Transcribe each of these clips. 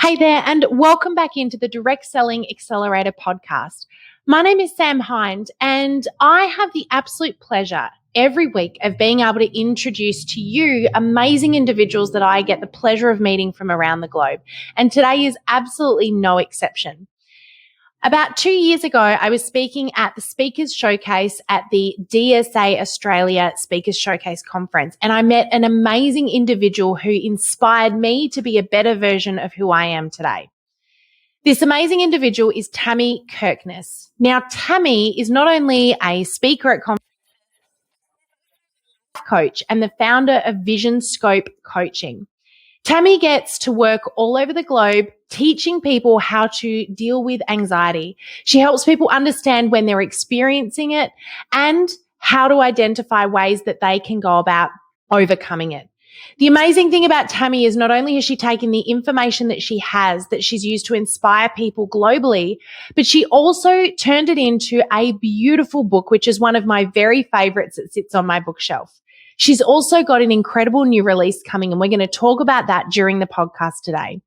Hey there, and welcome back into the Direct Selling Accelerator podcast. My name is Sam Hind, and I have the absolute pleasure every week of being able to introduce to you amazing individuals that I get the pleasure of meeting from around the globe. And today is absolutely no exception. About 2 years ago, I was speaking at the Speakers Showcase at the DSA Australia Speakers Showcase Conference, and I met an amazing individual who inspired me to be a better version of who I am today. This amazing individual is Tammi Kirkness. Now, Tammi is not only a speaker at conference, coach and the founder of Vision Scope Coaching. Tammi gets to work all over the globe teaching people how to deal with anxiety. She helps people understand when they're experiencing it and how to identify ways that they can go about overcoming it. The amazing thing about Tammi is not only has she taken the information that she has that she's used to inspire people globally, but she also turned it into a beautiful book, which is one of my very favorites that sits on my bookshelf. She's also got an incredible new release coming, and we're going to talk about that during the podcast today.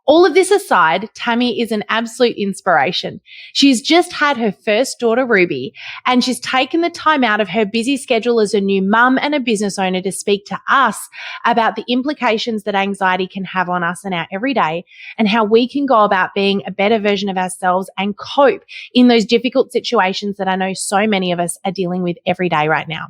All of this aside, Tammi is an absolute inspiration. She's just had her first daughter, Ruby, and she's taken the time out of her busy schedule as a new mum and a business owner to speak to us about the implications that anxiety can have on us in our everyday and how we can go about being a better version of ourselves and cope in those difficult situations that I know so many of us are dealing with every day right now.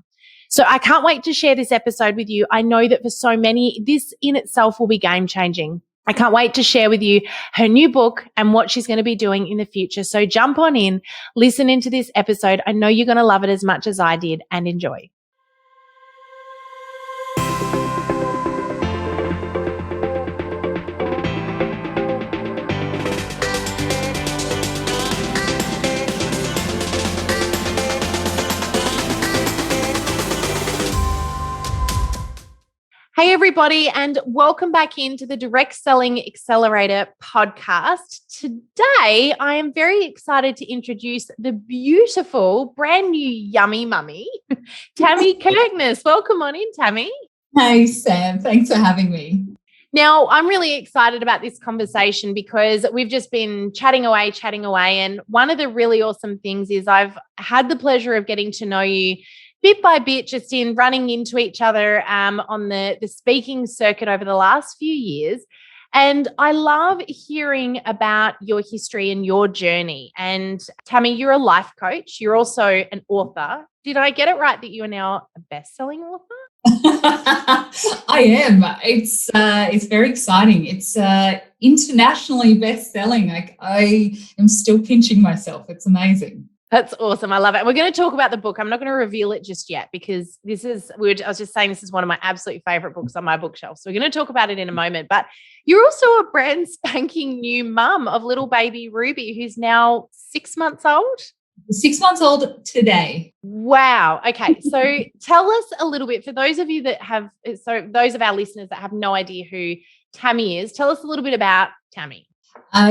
So I can't wait to share this episode with you. I know that for so many, this in itself will be game-changing. I can't wait to share with you her new book and what she's going to be doing in the future. So jump on in, listen into this episode. I know you're going to love it as much as I did, and enjoy. Hey, everybody, and welcome back into the Direct Selling Accelerator podcast. Today, I am very excited to introduce the beautiful, brand new yummy mummy, Tammi Kirkness. Welcome on in, Tammi. Hey, Sam. Thanks for having me. Now, I'm really excited about this conversation because we've just been chatting away. And one of the really awesome things is I've had the pleasure of getting to know you bit by bit, just in running into each other on the speaking circuit over the last few years. And I love hearing about your history and your journey. And Tammi, you're a life coach. You're also an author. Did I get it right that you are now a best-selling author? I am. It's very exciting. It's internationally best-selling. I am still pinching myself. It's amazing. That's awesome. I love it. We're going to talk about the book. I'm not going to reveal it just yet because I was just saying this is one of my absolute favorite books on my bookshelf. So we're going to talk about it in a moment. But you're also a brand spanking new mum of little baby Ruby, who's now 6 months old. 6 months old today. Wow. Okay. So tell us a little bit, for those of those of our listeners that have no idea who Tammi is, tell us a little bit about Tammi.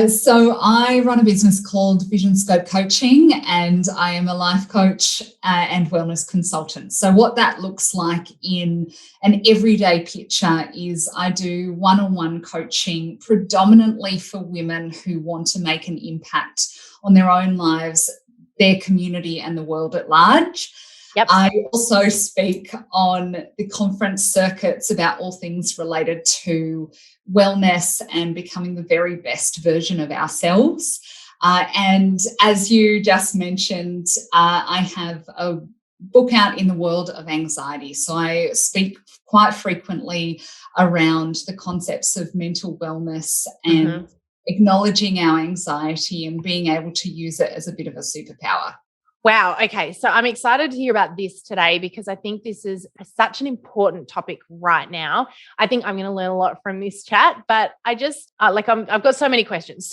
So I run a business called Vision Scope Coaching, and I am a life coach and wellness consultant. So what that looks like in an everyday picture is I do one-on-one coaching predominantly for women who want to make an impact on their own lives, their community, and the world at large. Yep. I also speak on the conference circuits about all things related to wellness and becoming the very best version of ourselves. And as you just mentioned, I have a book out in the world of anxiety. So I speak quite frequently around the concepts of mental wellness and acknowledging our anxiety and being able to use it as a bit of a superpower. Wow. Okay. So I'm excited to hear about this today because I think this is such an important topic right now. I think I'm going to learn a lot from this chat, but I just I've got so many questions.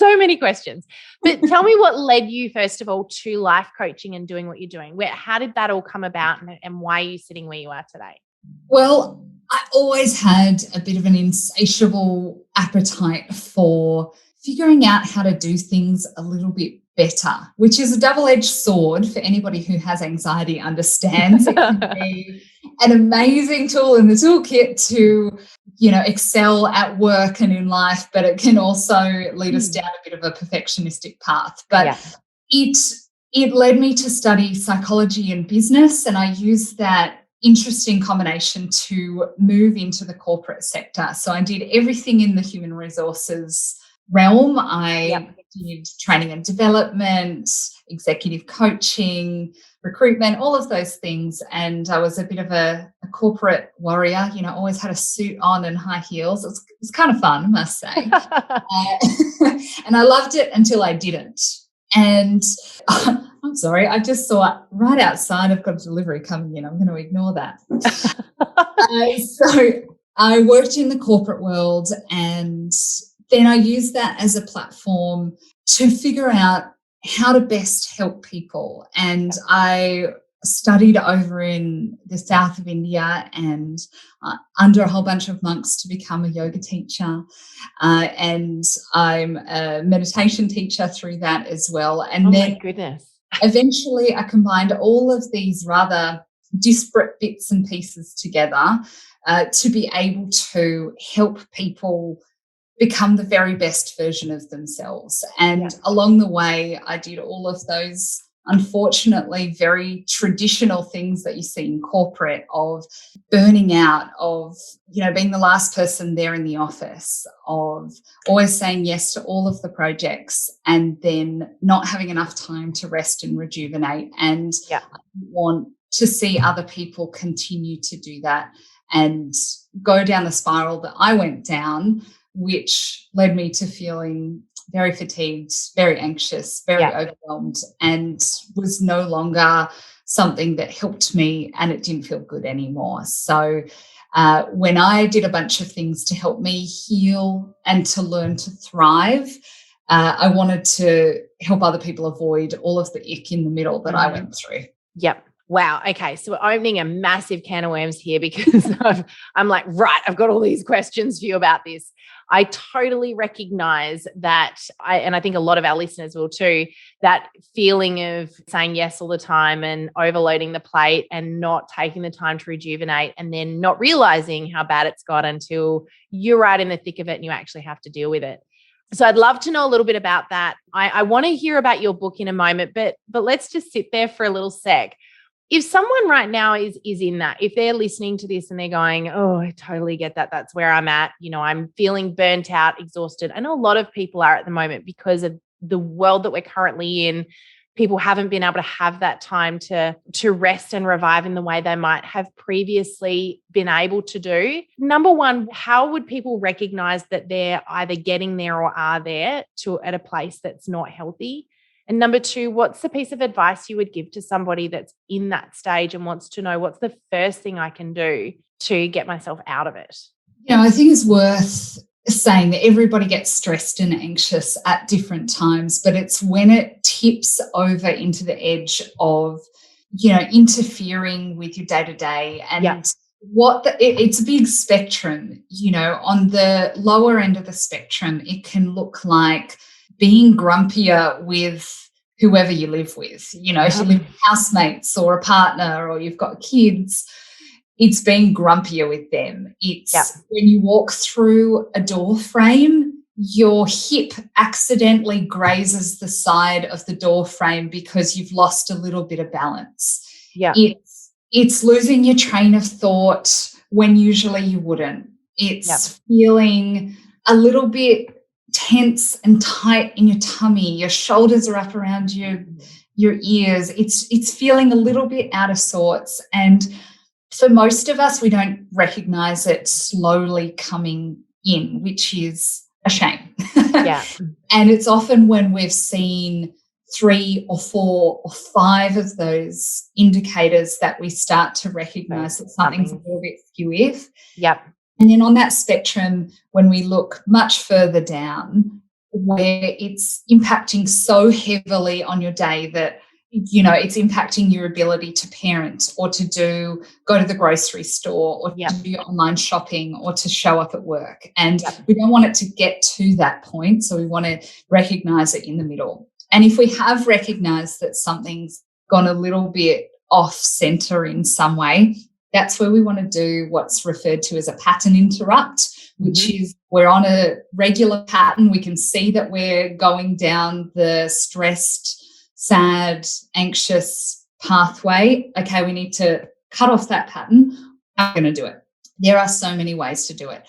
But tell me what led you, first of all, to life coaching and doing what you're doing. How did that all come about, and why are you sitting where you are today? Well, I always had a bit of an insatiable appetite for figuring out how to do things a little bit better, which is a double-edged sword for anybody who has anxiety understands. It can be an amazing tool in the toolkit to, excel at work and in life, but it can also lead us down a bit of a perfectionistic path. But it led me to study psychology and business, and I used that interesting combination to move into the corporate sector. So I did everything in the human resources realm. I did training and development, executive coaching, recruitment, all of those things. And I was a bit of a corporate warrior, always had a suit on and high heels. It was kind of fun, I must say. And I loved it until I didn't. And I'm sorry, I just saw right outside, I've got a delivery coming in. I'm going to ignore that. So I worked in the corporate world, and then I used that as a platform to figure out how to best help people. And I studied over in the south of India and under a whole bunch of monks to become a yoga teacher. And I'm a meditation teacher through that as well. And my goodness. Eventually I combined all of these rather disparate bits and pieces together to be able to help people become the very best version of themselves. And along the way, I did all of those, unfortunately, very traditional things that you see in corporate, of burning out, of, being the last person there in the office, of always saying yes to all of the projects and then not having enough time to rest and rejuvenate. And I want to see other people continue to do that and go down the spiral that I went down, which led me to feeling very fatigued, very anxious, very overwhelmed, and was no longer something that helped me, and it didn't feel good anymore. So when I did a bunch of things to help me heal and to learn to thrive, I wanted to help other people avoid all of the ick in the middle that I went through. Yep. Wow. Okay. So we're opening a massive can of worms here, because I'm like, right, I've got all these questions for you about this. I totally recognize that, and I think a lot of our listeners will too, that feeling of saying yes all the time and overloading the plate and not taking the time to rejuvenate, and then not realizing how bad it's got until you're right in the thick of it and you actually have to deal with it. So I'd love to know a little bit about that. I want to hear about your book in a moment, but let's just sit there for a little sec. If someone right now is in that, if they're listening to this and they're going, oh, I totally get that. That's where I'm at. I'm feeling burnt out, exhausted. I know a lot of people are at the moment because of the world that we're currently in. People haven't been able to have that time to rest and revive in the way they might have previously been able to do. Number one, how would people recognize that they're either getting there or are there at a place that's not healthy? And number two, what's the piece of advice you would give to somebody that's in that stage and wants to know what's the first thing I can do to get myself out of it? I think it's worth saying that everybody gets stressed and anxious at different times, but it's when it tips over into the edge of, interfering with your day-to-day. And it's a big spectrum. On the lower end of the spectrum, it can look like being grumpier with whoever you live with. If you live with housemates or a partner or you've got kids, it's being grumpier with them. It's when you walk through a door frame, your hip accidentally grazes the side of the door frame because you've lost a little bit of balance. It's losing your train of thought when usually you wouldn't. It's feeling a little bit tense and tight in your tummy. Your shoulders are up around your ears. It's feeling a little bit out of sorts. And for most of us, we don't recognize it slowly coming in, which is a shame. And it's often when we've seen 3 or 4 or 5 of those indicators that we start to recognize that something's a little bit skewy. And then on that spectrum, when we look much further down, where it's impacting so heavily on your day that, it's impacting your ability to parent or to go to the grocery store or to do your online shopping or to show up at work. And we don't want it to get to that point. So we want to recognize it in the middle. And if we have recognized that something's gone a little bit off center in some way, That's where we want to do what's referred to as a pattern interrupt, which is we're on a regular pattern. We can see that we're going down the stressed, sad, anxious pathway. Okay, we need to cut off that pattern. I'm going to do it. There are so many ways to do it.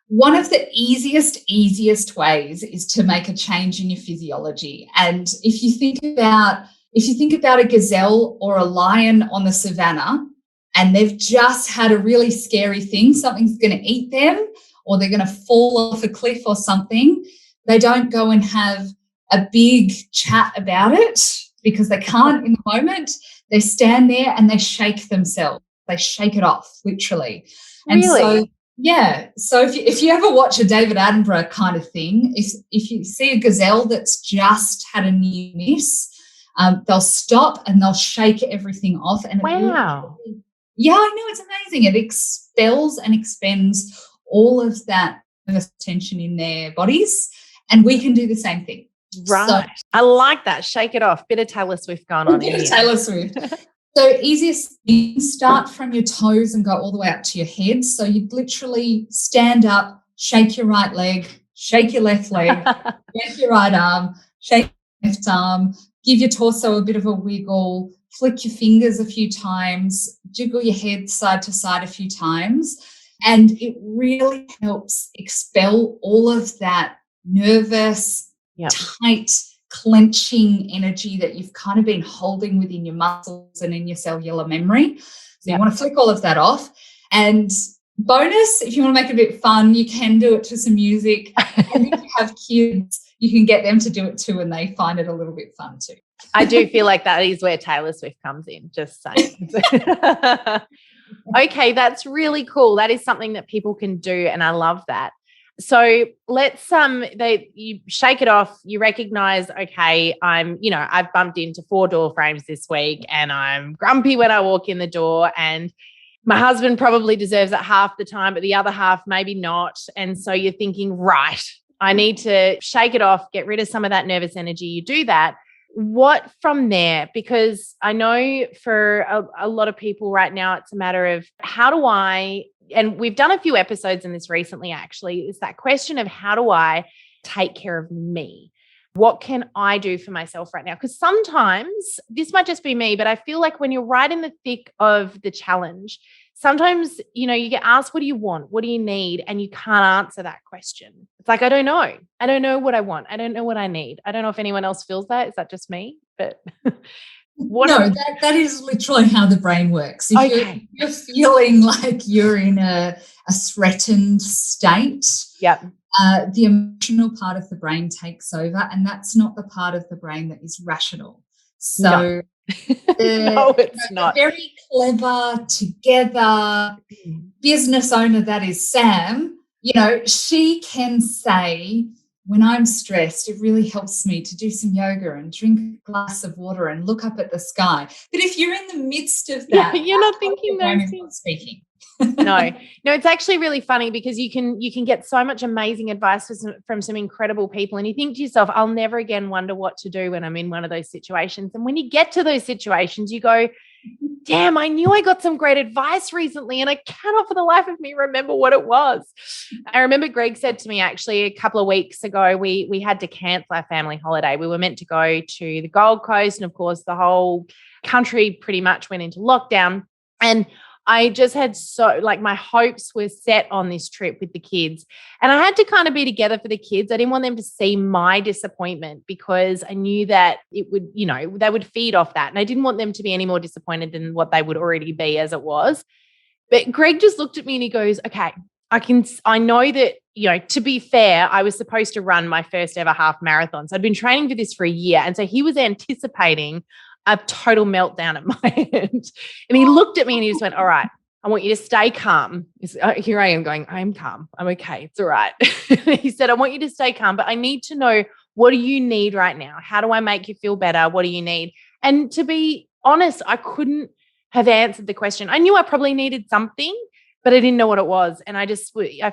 One of the easiest ways is to make a change in your physiology. And if you think about a gazelle or a lion on the savannah, and they've just had a really scary thing, something's going to eat them, or they're going to fall off a cliff or something, they don't go and have a big chat about it because they can't in the moment. They stand there and they shake themselves. They shake it off, literally. And Really? so if you ever watch a David Attenborough kind of thing, if you see a gazelle that's just had a near miss, they'll stop and they'll shake everything off. And Wow. yeah, I know, it's amazing. It expels and expends all of that tension in their bodies, and we can do the same thing. Right. So, I like that. Shake it off. Bit of Taylor Swift going on in here. Taylor Swift. So easiest, you start from your toes and go all the way up to your head. So you'd literally stand up, shake your right leg, shake your left leg, shake your right arm, shake your left arm, give your torso a bit of a wiggle, flick your fingers a few times, jiggle your head side to side a few times. And it really helps expel all of that nervous, tight, clenching energy that you've kind of been holding within your muscles and in your cellular memory. So you want to flick all of that off. And bonus, if you want to make it a bit fun, you can do it to some music. And if you have kids, you can get them to do it too, and they find it a little bit fun too. I do feel like that is where Taylor Swift comes in, just saying. Okay, that's really cool. That is something that people can do, and I love that. So let's you shake it off. You recognize, okay, I've bumped into 4 door frames this week, and I'm grumpy when I walk in the door, and my husband probably deserves it half the time, but the other half maybe not. And so you're thinking, right, I need to shake it off, get rid of some of that nervous energy. You do that. What from there? Because I know for a lot of people right now, it's a matter of and we've done a few episodes in this recently, actually, is that question of how do I take care of me? What can I do for myself right now? Because sometimes this might just be me, but I feel like when you're right in the thick of the challenge, sometimes, you get asked, what do you want? What do you need? And you can't answer that question. It's like, I don't know. I don't know what I want. I don't know what I need. I don't know if anyone else feels that. Is that just me? But that is literally how the brain works. If you're feeling like you're in a threatened state, the emotional part of the brain takes over, and that's not the part of the brain that is rational. So no, it's not. Very clever, together business owner that is Sam, she can say, when I'm stressed, it really helps me to do some yoga and drink a glass of water and look up at the sky. But if you're in the midst of that, you're not thinking those things. Speaking. No, it's actually really funny because you can get so much amazing advice from some incredible people, and you think to yourself, I'll never again wonder what to do when I'm in one of those situations. And when you get to those situations, you go, damn, I knew I got some great advice recently, and I cannot for the life of me remember what it was. I remember Greg said to me actually a couple of weeks ago, we had to cancel our family holiday. We were meant to go to the Gold Coast, and of course the whole country pretty much went into lockdown. And I just had my hopes were set on this trip with the kids, and I had to kind of be together for the kids. I didn't want them to see my disappointment because I knew that it would, they would feed off that. And I didn't want them to be any more disappointed than what they would already be as it was. But Greg just looked at me and he goes, okay, I know that, to be fair, I was supposed to run my first ever half marathon. So I'd been training for this for a year. And so he was anticipating a total meltdown at my end. And he looked at me and he just went, all right, I want you to stay calm. Here I am going, I'm calm. I'm okay. It's all right. He said, I want you to stay calm, but I need to know, what do you need right now? How do I make you feel better? What do you need? And to be honest, I couldn't have answered the question. I knew I probably needed something, but I didn't know what it was. And I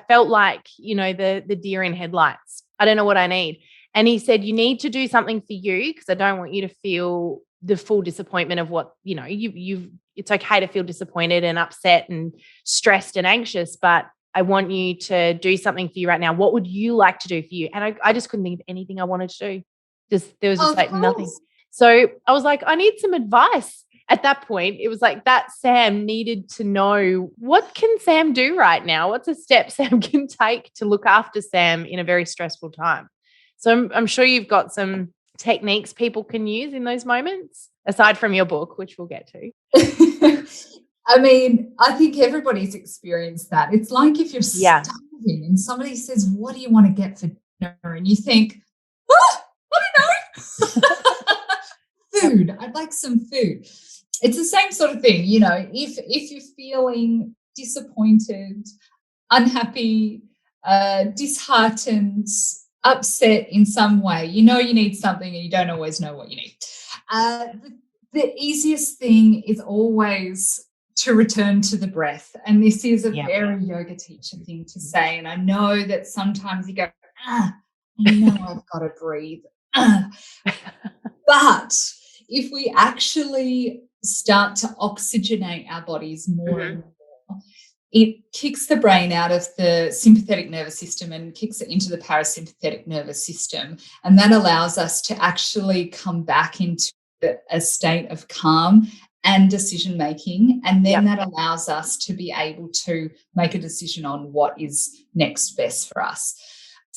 felt like, the deer in headlights. I don't know what I need. And he said, you need to do something for you because I don't want you to feel the full disappointment of what, it's okay to feel disappointed and upset and stressed and anxious, but I want you to do something for you right now. What would you like to do for you? And I just couldn't think of anything I wanted to do. There was just Of like nothing. course. So I was like, I need some advice. At that point, it was like that Sam needed to know, what can Sam do right now? What's a step Sam can take to look after Sam in a very stressful time? So I'm sure you've got some techniques people can use in those moments, aside from your book, which we'll get to. I mean, I think everybody's experienced that. It's like if you're Yeah. starving and somebody says, "What do you want to get for dinner?" And you think, "Oh, I don't know." Food. I'd like some food. It's the same sort of thing, if you're feeling disappointed, unhappy, disheartened, upset in some way, you need something and you don't always know what you need. The easiest thing is always to return to the breath. And this is a very yoga teacher thing to say. And I know that sometimes you go, I know I've got to breathe. But if we actually start to oxygenate our bodies more and more, it kicks the brain out of the sympathetic nervous system and kicks it into the parasympathetic nervous system. And that allows us to actually come back into a state of calm and decision making. And then that allows us to be able to make a decision on what is next best for us.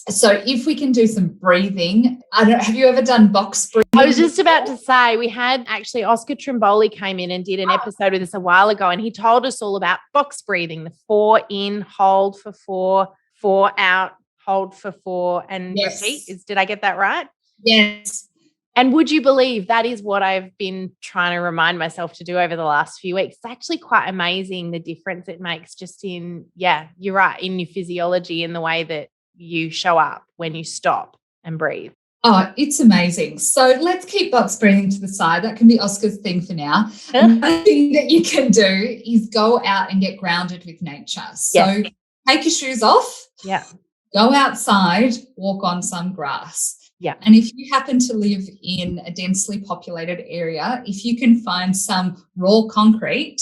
So if we can do some breathing, have you ever done box breathing? I was just about to say, we had actually Oscar Trimboli came in and did an episode with us a while ago, and he told us all about box breathing, the 4 in, hold for 4, 4 out, hold for 4, and repeat. Did I get that right? Yes. And would you believe that is what I've been trying to remind myself to do over the last few weeks? It's actually quite amazing the difference it makes just in, you're right, in your physiology, in the way that you show up when you stop and breathe. Oh, it's amazing. So let's keep box breathing to the side. That can be Oscar's thing for now. Another thing that you can do is go out and get grounded with nature. So take your shoes off. Yeah. Go outside, walk on some grass. Yeah. And if you happen to live in a densely populated area, if you can find some raw concrete,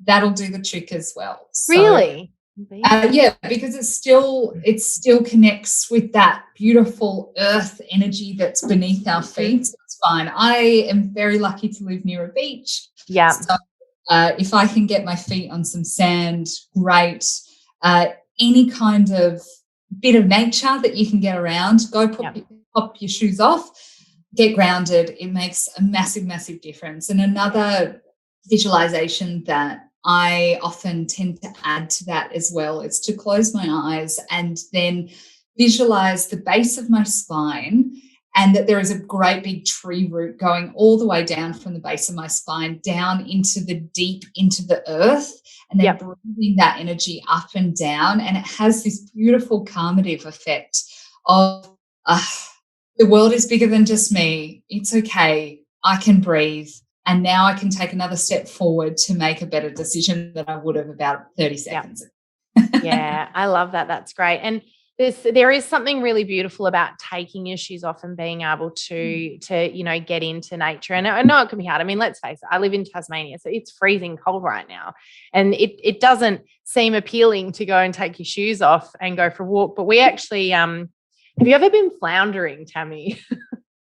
that'll do the trick as well. Really? Because it still connects with that beautiful earth energy that's beneath our feet. So it's fine. I am very lucky to live near a beach. Yeah. So if I can get my feet on some sand, great. Any kind of bit of nature that you can get around, go pop your shoes off, get grounded. It makes a massive, massive difference. And another visualization that I often tend to add to that as well is to close my eyes and then visualize the base of my spine, and that there is a great big tree root going all the way down from the base of my spine down into the earth, and then breathing that energy up and down. And it has this beautiful calmative effect of the world is bigger than just me. It's okay. I can breathe. And now I can take another step forward to make a better decision than I would have about 30 seconds ago. Yeah, I love that. That's great. And there is something really beautiful about taking your shoes off and being able to get into nature. And I know it can be hard. I mean, let's face it, I live in Tasmania, so it's freezing cold right now. And it doesn't seem appealing to go and take your shoes off and go for a walk. But we actually, have you ever been floundering, Tammi?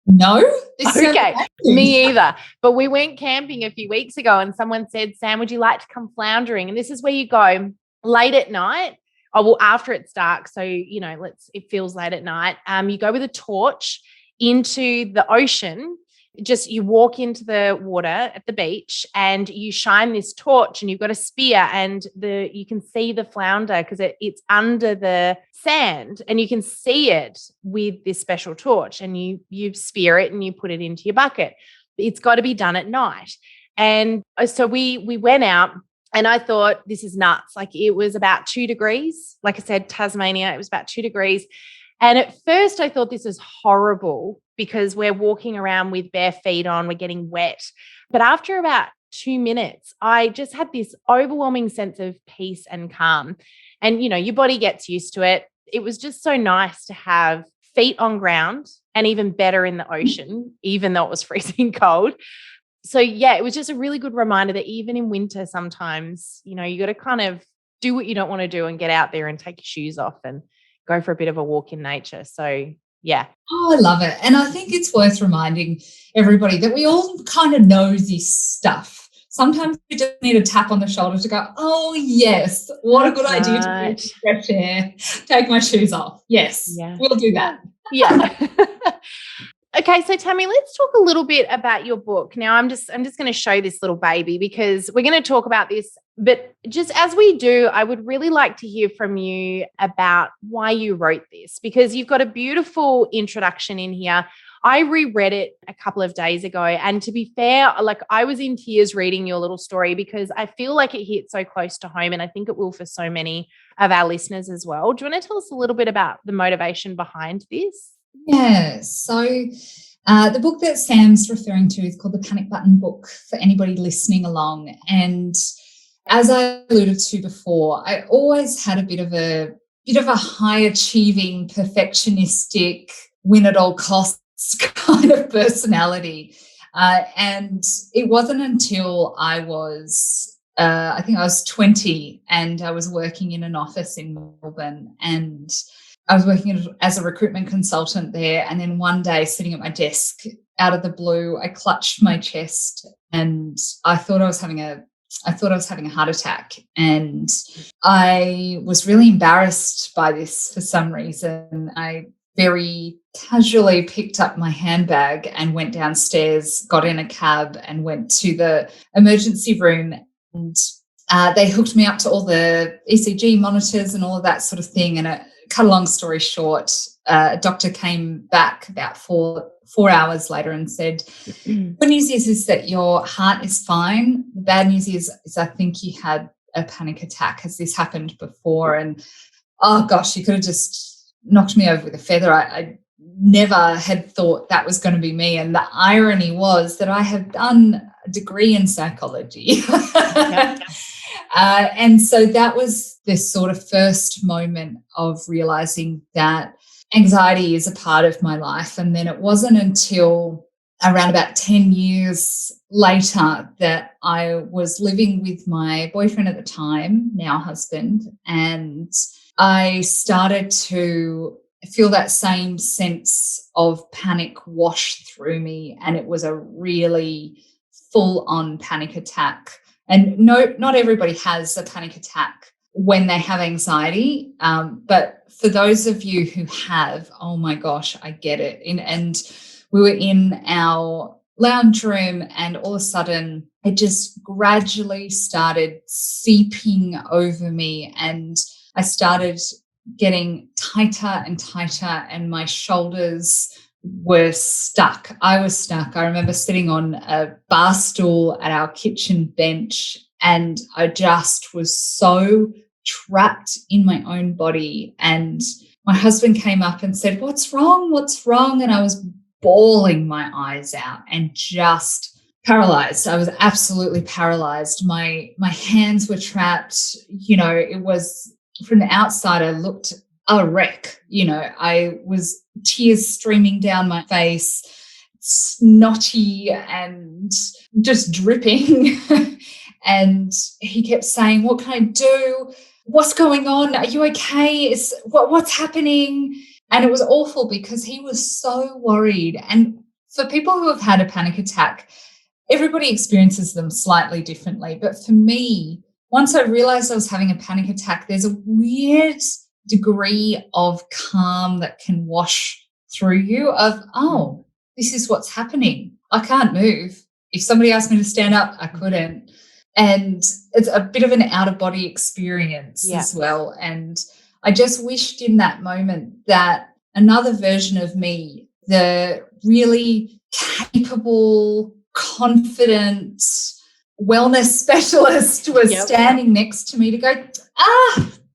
No. Okay, me either. But we went camping a few weeks ago and someone said, Sam, would you like to come floundering? And this is where you go late at night. Oh, well, after it's dark. So, it feels late at night. You go with a torch into the ocean. You walk into the water at the beach and you shine this torch, and you've got a spear, and you can see the flounder because it's under the sand, and you can see it with this special torch, and you spear it and you put it into your bucket. It's got to be done at night. And so we went out, and I thought, this is nuts. Like, it was about 2 degrees. Like I said, Tasmania, it was about 2 degrees. And at first I thought, this is horrible because we're walking around with bare feet on, we're getting wet. But after about 2 minutes, I just had this overwhelming sense of peace and calm. And, your body gets used to it. It was just so nice to have feet on ground, and even better in the ocean, even though it was freezing cold. So yeah, it was just a really good reminder that even in winter, sometimes, you got to kind of do what you don't want to do and get out there and take your shoes off and go for a bit of a walk in nature. So yeah. Oh, I love it. And I think it's worth reminding everybody that we all kind of know this stuff. Sometimes we just need a tap on the shoulder to go, oh, yes, what a good idea to be in fresh air, take my shoes off. Yes, we'll do that. Yeah. Okay, so Tammi, let's talk a little bit about your book. Now, I'm just going to show this little baby because we're going to talk about this, but just as we do, I would really like to hear from you about why you wrote this, because you've got a beautiful introduction in here. I reread it a couple of days ago, and to be fair, like I was in tears reading your little story because I feel like it hit so close to home, and I think it will for so many of our listeners as well. Do you want to tell us a little bit about the motivation behind this? Yeah, so the book that Sam's referring to is called The Panic Button Book for anybody listening along. And as I alluded to before, I always had a bit of a high achieving, perfectionistic, win at all costs kind of personality. And it wasn't until I was, I think I was 20 and I was working in an office in Melbourne, and I was working as a recruitment consultant there. And then one day sitting at my desk out of the blue, I clutched my chest and I thought I was having a heart attack. And I was really embarrassed by this for some reason. I very casually picked up my handbag and went downstairs, got in a cab and went to the emergency room, and they hooked me up to all the ECG monitors and all of that sort of thing. And cut a long story short, a doctor came back about four hours later and said, good news is that your heart is fine. The bad news is I think you had a panic attack. Has this happened before? And oh gosh, you could have just knocked me over with a feather. I never had thought that was going to be me. And the irony was that I have done a degree in psychology. Yeah. And so that was the sort of first moment of realizing that anxiety is a part of my life. And then it wasn't until around about 10 years later that I was living with my boyfriend at the time, now husband, and I started to feel that same sense of panic wash through me. And it was a really full-on panic attack. And no, not everybody has a panic attack when they have anxiety. But for those of you who have, oh my gosh, I get it. And we were in our lounge room and all of a sudden it just gradually started seeping over me. And I started getting tighter and tighter and my shoulders were stuck. I was stuck. I remember sitting on a bar stool at our kitchen bench and I just was so trapped in my own body. And my husband came up and said, "What's wrong? What's wrong?" And I was bawling my eyes out and just paralyzed. I was absolutely paralyzed. My hands were trapped. It was, from the outside, I looked a wreck. I was tears streaming down my face, snotty and just dripping. And he kept saying, "What can I do? What's going on? Are you okay? What's happening?" And it was awful because he was so worried. And for people who have had a panic attack, everybody experiences them slightly differently. But for me, once I realized I was having a panic attack, there's a weird degree of calm that can wash through you of, oh, this is what's happening. I can't move. If somebody asked me to stand up, I couldn't. And it's a bit of an out-of-body experience as well. And I just wished in that moment that another version of me, the really capable, confident wellness specialist, was standing next to me to go,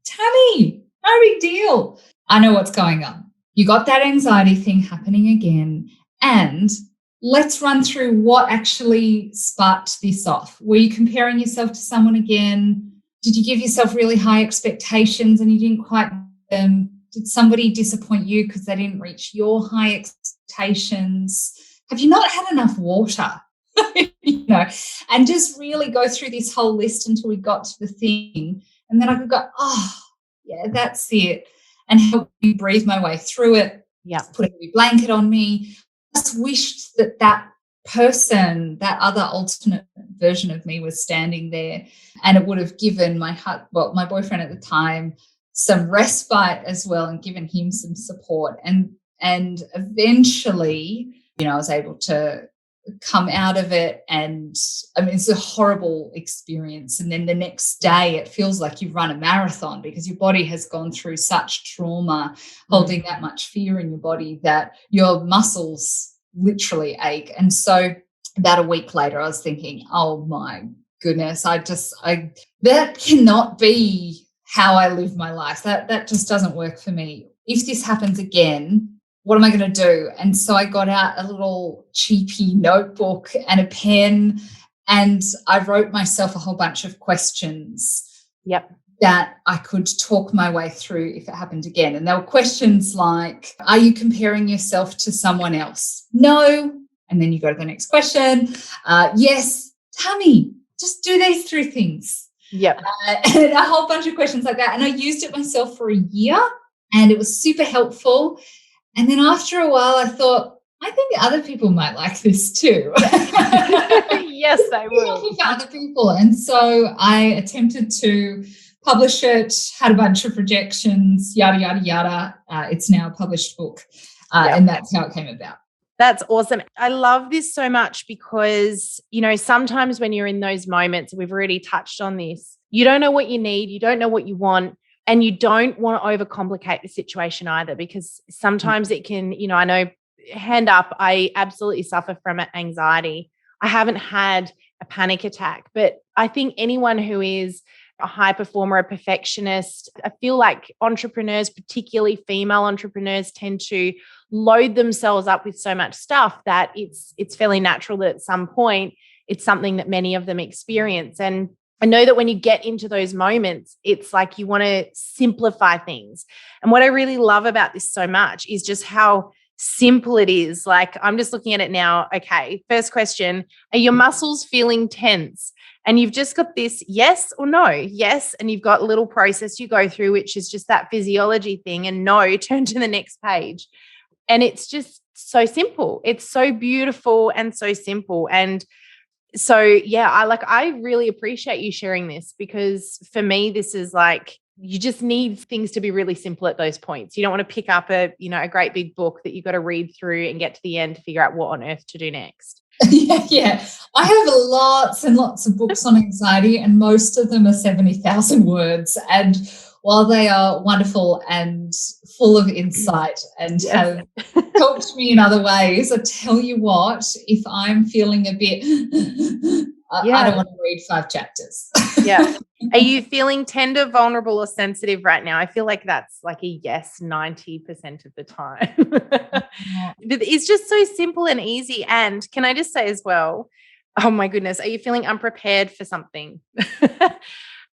Tammi, no big deal. I know what's going on. You got that anxiety thing happening again. And let's run through what actually sparked this off. Were you comparing yourself to someone again? Did you give yourself really high expectations and you didn't quite meet them? Did somebody disappoint you because they didn't reach your high expectations? Have you not had enough water? and just really go through this whole list until we got to the thing. And then I could go, oh, yeah, that's it. And help me breathe my way through it, Yeah. put a heavy blanket on me. I just wished that person, that other alternate version of me was standing there, and it would have given my boyfriend at the time some respite as well, and given him some support. And eventually, I was able to come out of it. And I mean, it's a horrible experience. And then the next day, it feels like you've run a marathon because your body has gone through such trauma, holding that much fear in your body, that your muscles literally ache. And so about a week later, I was thinking, oh my goodness, that cannot be how I live my life. That just doesn't work for me. If this happens again, what am I going to do? And so I got out a little cheapy notebook and a pen, and I wrote myself a whole bunch of questions that I could talk my way through if it happened again. And there were questions like, are you comparing yourself to someone else? No. And then you go to the next question. Yes. Tammi, just do these 3 things. Yep. And a whole bunch of questions like that. And I used it myself for a year, and it was super helpful. And then after a while, I thought, I think other people might like this too. Yes, they will. For other people. And so I attempted to publish it, had a bunch of rejections, yada, yada, yada. It's now a published book. And that's how it came about. That's awesome. I love this so much because, sometimes when you're in those moments, we've already touched on this, you don't know what you need, you don't know what you want. And you don't want to overcomplicate the situation either, because sometimes it can, I know, hand up, I absolutely suffer from anxiety. I haven't had a panic attack, but I think anyone who is a high performer, a perfectionist, I feel like entrepreneurs, particularly female entrepreneurs, tend to load themselves up with so much stuff that it's fairly natural that at some point it's something that many of them experience. And I know that when you get into those moments, it's like you want to simplify things. And what I really love about this so much is just how simple it is. Like, I'm just looking at it now. Okay, first question, are your muscles feeling tense? And you've just got this yes or no, yes. And you've got a little process you go through, which is just that physiology thing, and no, turn to the next page. And it's just so simple. It's so beautiful and so simple. And so, yeah, I really appreciate you sharing this, because for me, this is like, you just need things to be really simple at those points. You don't want to pick up a great big book that you've got to read through and get to the end to figure out what on earth to do next. Yeah. I have lots and lots of books on anxiety, and most of them are 70,000 words. And while they are wonderful and full of insight and have helped me in other ways, I tell you what, if I'm feeling a bit, I don't want to read 5 chapters. Yeah. Are you feeling tender, vulnerable, or sensitive right now? I feel like that's like a yes 90% of the time. But it's just so simple and easy. And can I just say as well, oh my goodness, are you feeling unprepared for something?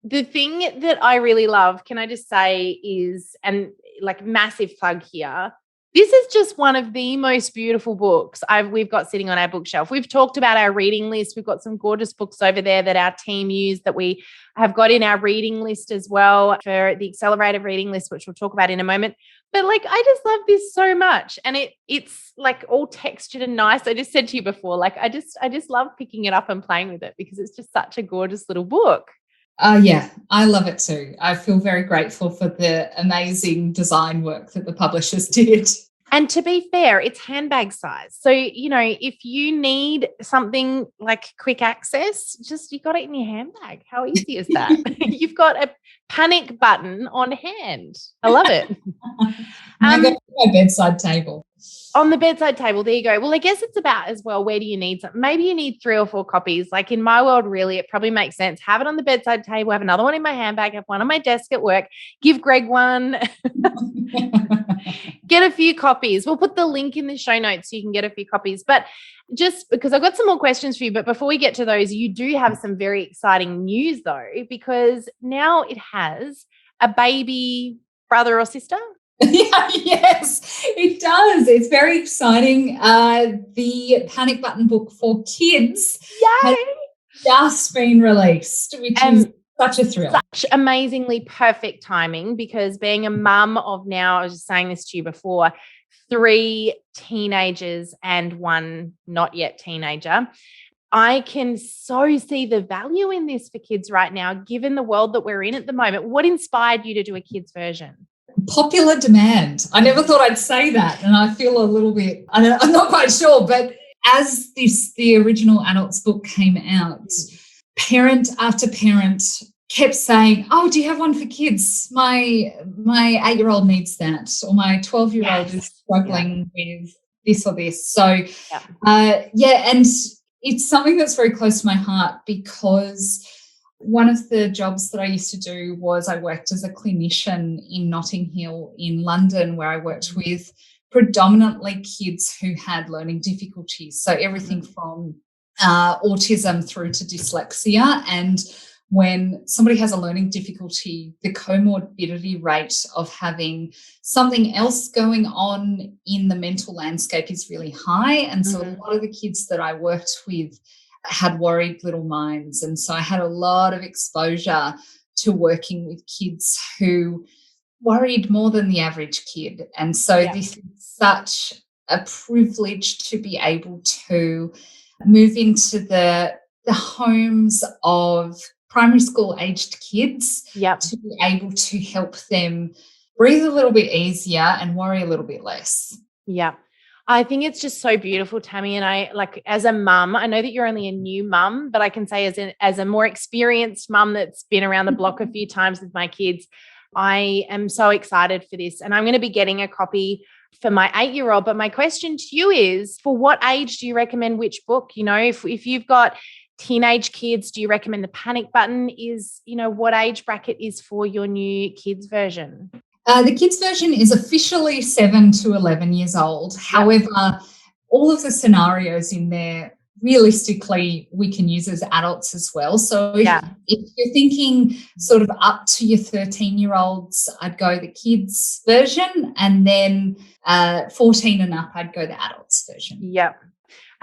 The thing that I really love, can I just say, is, and like massive plug here, this is just one of the most beautiful books we've got sitting on our bookshelf. We've talked about our reading list. We've got some gorgeous books over there that our team use that we have got in our reading list as well, for the accelerated reading list, which we'll talk about in a moment. But like, I just love this so much. And it's like all textured and nice. I just said to you before, like, I just love picking it up and playing with it, because it's just such a gorgeous little book. Yeah, I love it too. I feel very grateful for the amazing design work that the publishers did. And to be fair, it's handbag size. So, if you need something like quick access, you got it in your handbag. How easy is that? You've got a panic button on hand. I love it. I go to my bedside table. On the bedside table, there you go. Well, I guess it's about as well, where do you need something? Maybe you need 3 or 4 copies. Like in my world, really, it probably makes sense. Have it on the bedside table, have another one in my handbag, have one on my desk at work, give Greg one. Get a few copies. We'll put the link in the show notes so you can get a few copies. But just because I've got some more questions for you, but before we get to those, you do have some very exciting news though, because now it has a baby brother or sister. Yeah, yes, it does. It's very exciting. The Panic Button book for kids has Yay! just been released, which is And such a thrill. such amazingly perfect timing, because being a mum of, now, I was just saying this to you before, 3 teenagers and 1 not yet teenager, I can so see the value in this for kids right now, given the world that we're in at the moment. What inspired you to do a kids version? Popular demand. I never thought I'd say that, and I feel a little bit, I'm not quite sure, but as the original adults book came out, parent after parent kept saying, "Oh, do you have one for kids? My 8-year-old needs that, or my 12-year-old Yes. is struggling with this or this." So, Yeah. yeah, and it's something that's very close to my heart, because one of the jobs that I used to do was I worked as a clinician in Notting Hill in London, where I worked with predominantly kids who had learning difficulties. So everything from autism through to dyslexia. And when somebody has a learning difficulty, the comorbidity rate of having something else going on in the mental landscape is really high. And so a lot of the kids that I worked with had worried little minds. And so I had a lot of exposure to working with kids who worried more than the average kid. And so Yeah. this is such a privilege to be able to move into the homes of primary school aged kids, Yep. to be able to help them breathe a little bit easier and worry a little bit less. Yeah. I think it's just so beautiful, Tammi. And I, like, as a mum, I know that you're only a new mum, but I can say as a more experienced mum that's been around the block a few times with my kids, I am so excited for this. And I'm going to be getting a copy for my 8-year-old. But my question to you is, for what age do you recommend which book? You know, if you've got teenage kids, do you recommend the Panic Button? Is, you know, what age bracket is for your new kids version? The kids version is officially 7 to 11 years old. Yep. However, all of the scenarios in there, realistically, we can use as adults as well. So if you're thinking sort of up to your 13-year-olds, I'd go the kids version, and then 14 and up, I'd go the adults version. Yep.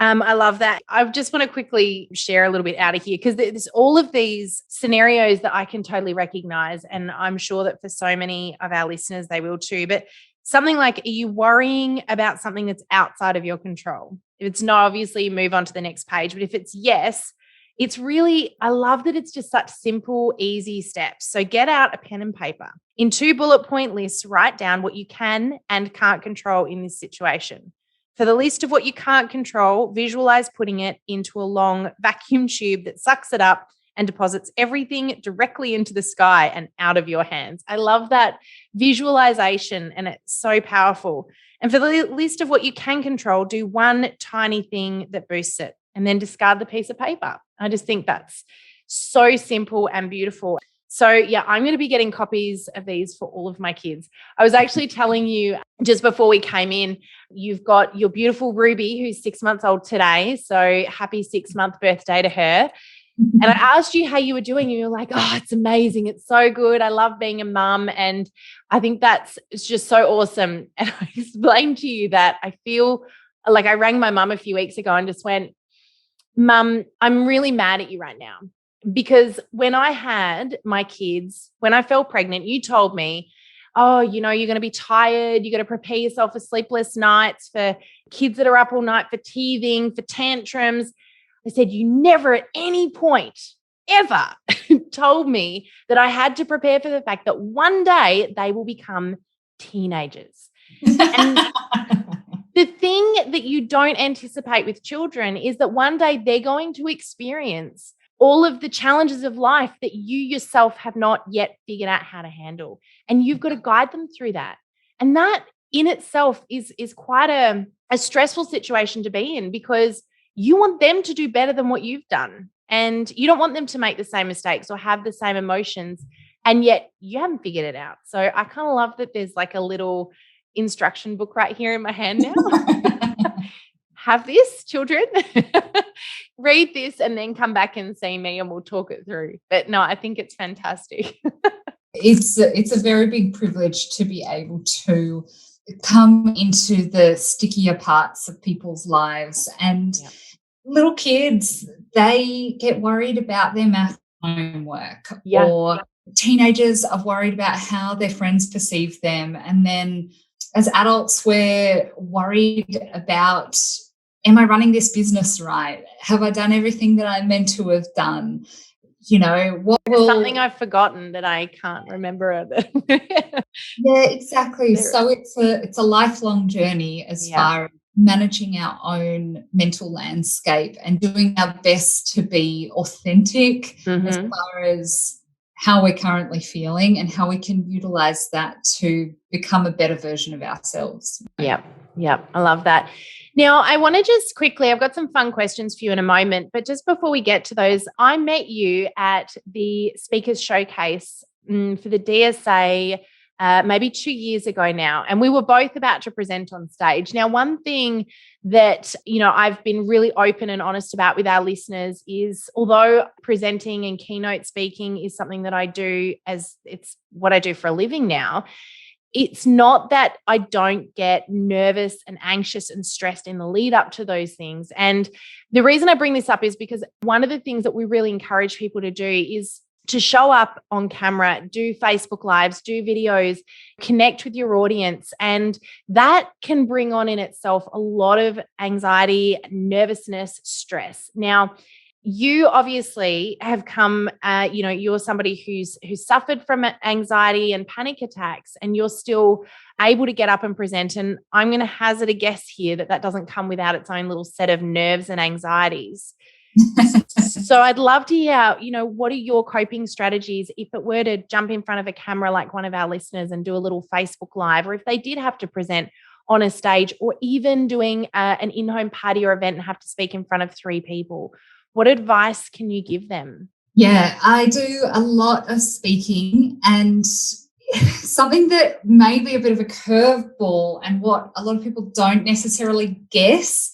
I love that. I just want to quickly share a little bit out of here, because there's all of these scenarios that I can totally recognize. And I'm sure that for so many of our listeners, they will too. But something like, are you worrying about something that's outside of your control? If it's no, obviously you move on to the next page. But if it's yes, it's really, I love that it's just such simple, easy steps. So get out a pen and paper. In 2 bullet point lists, write down what you can and can't control in this situation. For the list of what you can't control, visualize putting it into a long vacuum tube that sucks it up and deposits everything directly into the sky and out of your hands. I love that visualization, and it's so powerful. And for the list of what you can control, do one tiny thing that boosts it, and then discard the piece of paper. I just think that's so simple and beautiful. So yeah, I'm going to be getting copies of these for all of my kids. I was actually telling you just before we came in, you've got your beautiful Ruby, who's 6 months old today. So happy 6-month birthday to her. And I asked you how you were doing, and you were like, "Oh, it's amazing. It's so good. I love being a mum." And I think it's just so awesome. And I explained to you that I feel like, I rang my mum a few weeks ago and just went, "Mum, I'm really mad at you right now. Because when I had my kids, when I fell pregnant, you told me, oh, you know, you're going to be tired. You got to prepare yourself for sleepless nights, for kids that are up all night, for teething, for tantrums." I said, you never at any point ever told me that I had to prepare for the fact that one day they will become teenagers. And the thing that you don't anticipate with children is that one day they're going to experience all of the challenges of life that you yourself have not yet figured out how to handle. And you've got to guide them through that. And that in itself is quite a stressful situation to be in, because you want them to do better than what you've done. And you don't want them to make the same mistakes or have the same emotions. And yet you haven't figured it out. So I kind of love that there's like a little instruction book right here in my hand now. Have this, children. Read this and then come back and see me and we'll talk it through. But no, I think it's fantastic. It's a very big privilege to be able to come into the stickier parts of people's lives. And little kids, they get worried about their math homework, or teenagers are worried about how their friends perceive them. And then as adults, we're worried about, am I running this business right? Have I done everything that I meant to have done? What will... Something I've forgotten that I can't remember. Yeah, exactly. So it's a lifelong journey as far as managing our own mental landscape and doing our best to be authentic as far as how we're currently feeling and how we can utilize that to become a better version of ourselves. Yep. I love that. Now, I want to just quickly, I've got some fun questions for you in a moment, but just before we get to those, I met you at the Speakers Showcase for the DSA maybe 2 years ago now, and we were both about to present on stage. Now, one thing that, I've been really open and honest about with our listeners is, although presenting and keynote speaking is something that I do, as it's what I do for a living now, it's not that I don't get nervous and anxious and stressed in the lead up to those things. And the reason I bring this up is because one of the things that we really encourage people to do is to show up on camera, do Facebook Lives, do videos, connect with your audience. And that can bring on in itself a lot of anxiety, nervousness, stress. Now, you obviously have come, you're somebody who's suffered from anxiety and panic attacks, and you're still able to get up and present. And I'm going to hazard a guess here that doesn't come without its own little set of nerves and anxieties. So I'd love to hear, what are your coping strategies if it were to jump in front of a camera like one of our listeners and do a little Facebook Live, or if they did have to present on a stage, or even doing an in-home party or event and have to speak in front of 3 people. What advice can you give them? Yeah, I do a lot of speaking, and something that may be a bit of a curveball and what a lot of people don't necessarily guess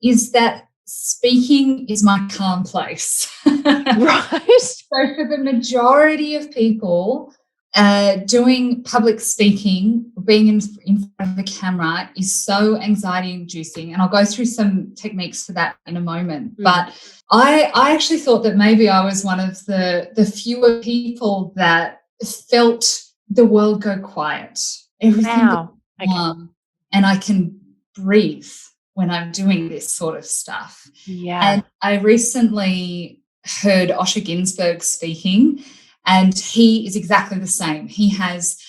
is that speaking is my calm place. Right. So for the majority of people, doing public speaking, being in front of a camera is so anxiety inducing. And I'll go through some techniques for that in a moment. But I actually thought that maybe I was one of the fewer people that felt the world go quiet. Everything goes calm, and I can breathe when I'm doing this sort of stuff. Yeah. And I recently heard Osher Günsberg speaking, and he is exactly the same. He has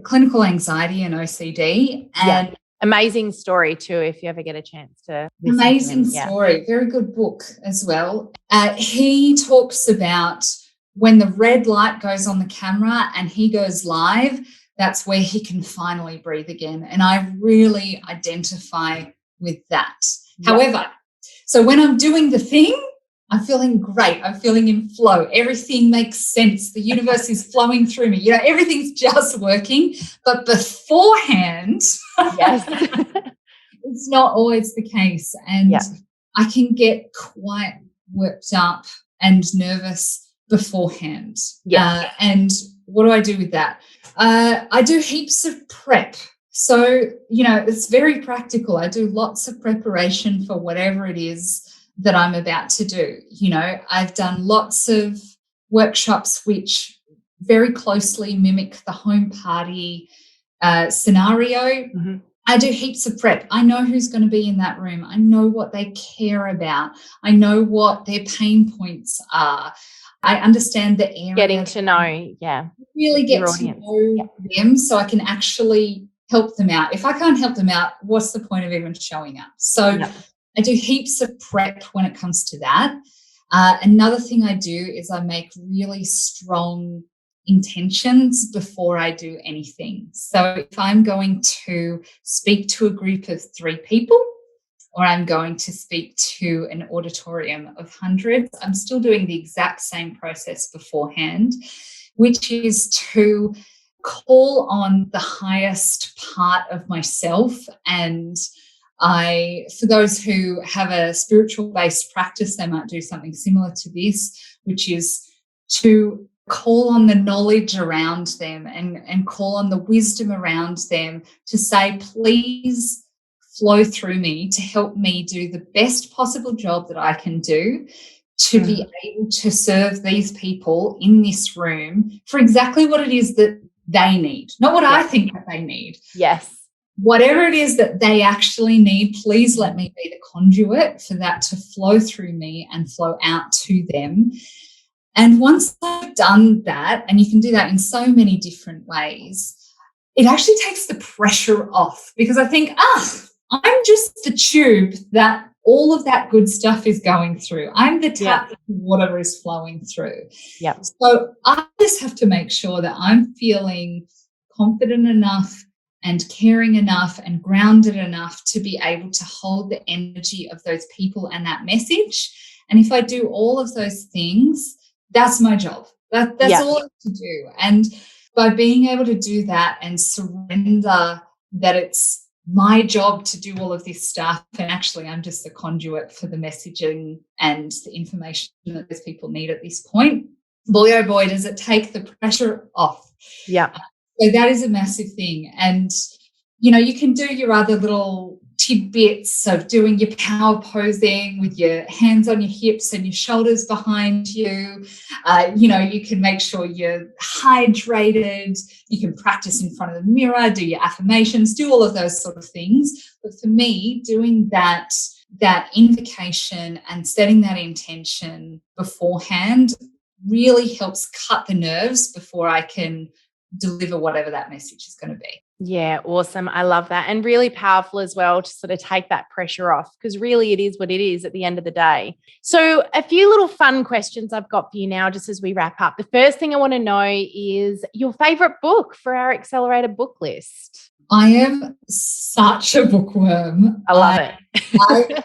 clinical anxiety and OCD. And amazing story too, if you ever get a chance to listen amazing to him. story. Very good book as well. He talks about when the red light goes on the camera and he goes live, that's where he can finally breathe again. And I really identify with that. However, so when I'm doing the thing, I'm feeling great. I'm feeling in flow. Everything makes sense. The universe is flowing through me. Everything's just working. But beforehand, it's not always the case. And I can get quite worked up and nervous beforehand. And what do I do with that? I do heaps of prep. So, it's very practical. I do lots of preparation for whatever it is that I'm about to do. I've done lots of workshops which very closely mimic the home party scenario. I do heaps of prep. I know who's going to be in that room. I know what they care about. I know what their pain points are. I understand the area. Getting to know, really get to know them so I can actually help them out. If I can't help them out, what's the point of even showing up? So I do heaps of prep when it comes to that. Another thing I do is I make really strong intentions before I do anything. So if I'm going to speak to a group of 3 people, or I'm going to speak to an auditorium of hundreds, I'm still doing the exact same process beforehand, which is to call on the highest part of myself. And for those who have a spiritual based practice, they might do something similar to this, which is to call on the knowledge around them and call on the wisdom around them to say, please flow through me to help me do the best possible job that I can do to be able to serve these people in this room for exactly what it is that they need, not what I think that they need. Yes. Whatever it is that they actually need, please let me be the conduit for that to flow through me and flow out to them. And once I've done that, and you can do that in so many different ways, it actually takes the pressure off, because I think, I'm just the tube that all of that good stuff is going through. I'm the tap that water is flowing through. Yeah. So I just have to make sure that I'm feeling confident enough and caring enough and grounded enough to be able to hold the energy of those people and that message. And if I do all of those things, that's my job. That's all I have to do. And by being able to do that and surrender that it's my job to do all of this stuff, and actually I'm just the conduit for the messaging and the information that those people need at this point, boy, oh boy, does it take the pressure off. Yeah. So that is a massive thing. And, you can do your other little tidbits of doing your power posing with your hands on your hips and your shoulders behind you. You can make sure you're hydrated. You can practice in front of the mirror, do your affirmations, do all of those sort of things. But for me, doing that invocation and setting that intention beforehand really helps cut the nerves before I can deliver whatever that message is going to be. Yeah, awesome. I love that. And really powerful as well to sort of take that pressure off, because really it is what it is at the end of the day. So a few little fun questions I've got for you now, just as we wrap up. The first thing I want to know is your favorite book for our accelerator book list. I am such a bookworm. I love it. I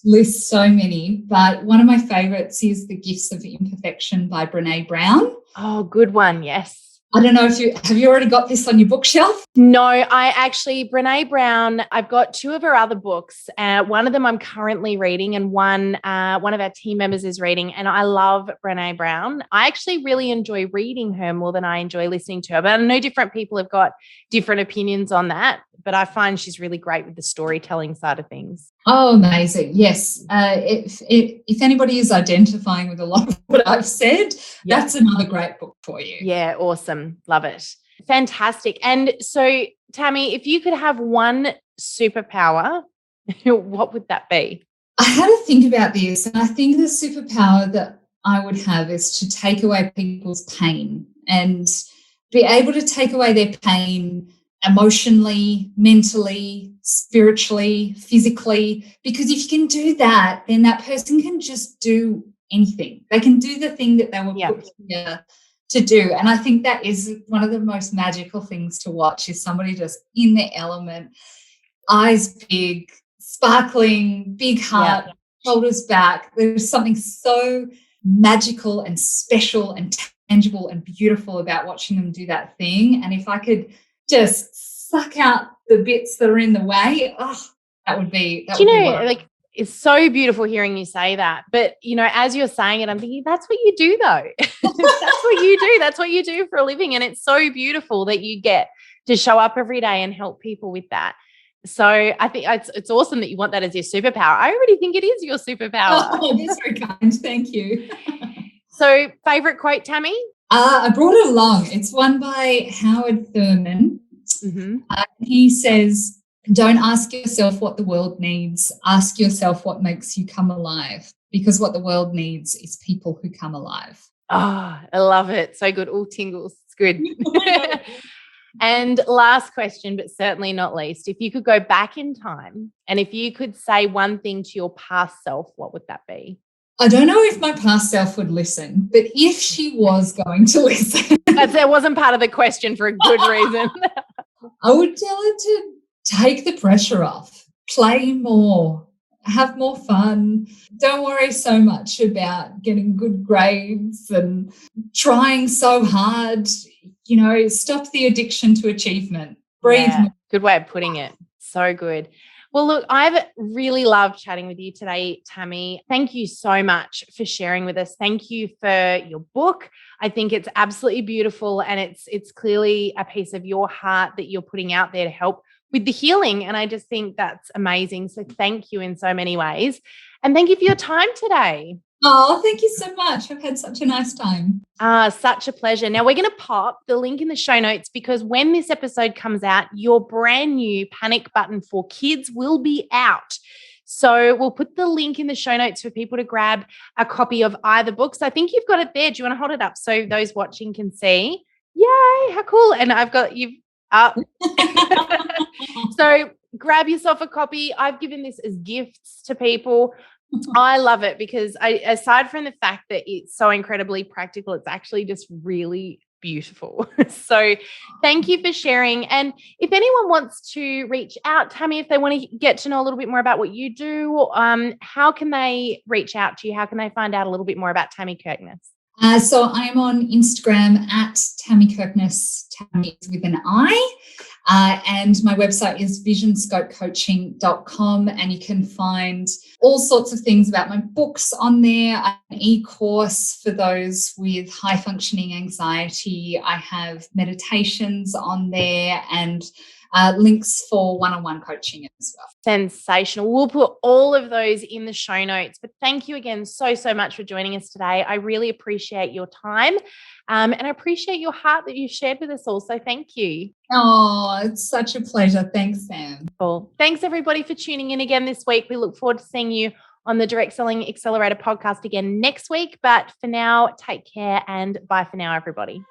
list so many, but one of my favorites is The Gifts of Imperfection by Brené Brown. Oh, good one. Yes. I don't know if have you already got this on your bookshelf? No, Brené Brown, I've got two of her other books. One of them I'm currently reading, and one of our team members is reading. And I love Brené Brown. I actually really enjoy reading her more than I enjoy listening to her. But I know different people have got different opinions on that. But I find she's really great with the storytelling side of things. Oh, amazing. Yes. If anybody is identifying with a lot of what I've said, that's another great book for you. Yeah, awesome. Love it. Fantastic. And so, Tammi, if you could have one superpower, what would that be? I had to think about this, and I think the superpower that I would have is to take away people's pain and be able to take away their pain emotionally, mentally, spiritually, physically, because if you can do that, then that person can just do anything. They can do the thing that they were put here to do. And I think that is one of the most magical things to watch, is somebody just in their element, eyes big, sparkling, big heart, shoulders back. There's something so magical and special and tangible and beautiful about watching them do that thing. And if I could just suck out the bits that are in the way, that would be like, it's so beautiful hearing you say that. But, as you're saying it, I'm thinking, that's what you do though. That's what you do. That's what you do for a living. And it's so beautiful that you get to show up every day and help people with that. So I think it's awesome that you want that as your superpower. I already think it is your superpower. Oh, that's very kind. Thank you. So favorite quote, Tammi? I brought it along. It's one by Howard Thurman. Mm-hmm. He says, don't ask yourself what the world needs. Ask yourself what makes you come alive, because what the world needs is people who come alive. Oh, I love it. So good. All tingles. It's good. And last question, but certainly not least, if you could go back in time and if you could say one thing to your past self, what would that be? I don't know if my past self would listen, but if she was going to listen. That wasn't part of the question for a good reason. I would tell her to take the pressure off, play more, have more fun. Don't worry so much about getting good grades and trying so hard. Stop the addiction to achievement. Breathe more. Good way of putting it. So good. Well, look, I've really loved chatting with you today, Tammi. Thank you so much for sharing with us. Thank you for your book. I think it's absolutely beautiful, and it's clearly a piece of your heart that you're putting out there to help with the healing. And I just think that's amazing. So thank you in so many ways. And thank you for your time today. Oh, thank you so much. I've had such a nice time. Such a pleasure. Now we're going to pop the link in the show notes because when this episode comes out, your brand new panic button for kids will be out. So we'll put the link in the show notes for people to grab a copy of either book. So I think you've got it there. Do you want to hold it up so those watching can see? Yay, how cool. And I've got you up. So grab yourself a copy. I've given this as gifts to people. I love it because aside from the fact that it's so incredibly practical, it's actually just really beautiful. So thank you for sharing. And if anyone wants to reach out, Tammi, if they want to get to know a little bit more about what you do, how can they reach out to you? How can they find out a little bit more about Tammi Kirkness? So I'm on Instagram at Tammi Kirkness, Tammi with an I. And my website is visionscopecoaching.com, and you can find all sorts of things about my books on there. I have an e-course for those with high functioning anxiety. I have meditations on there and links for one-on-one coaching as well. Sensational. We'll put all of those in the show notes. But thank you again so much for joining us today. I really appreciate your time and I appreciate your heart that you've shared with us all. So thank you. Oh, it's such a pleasure. Thanks, Sam. Cool. Thanks, everybody, for tuning in again this week. We look forward to seeing you on the Direct Selling Accelerator podcast again next week. But for now, take care and bye for now, everybody.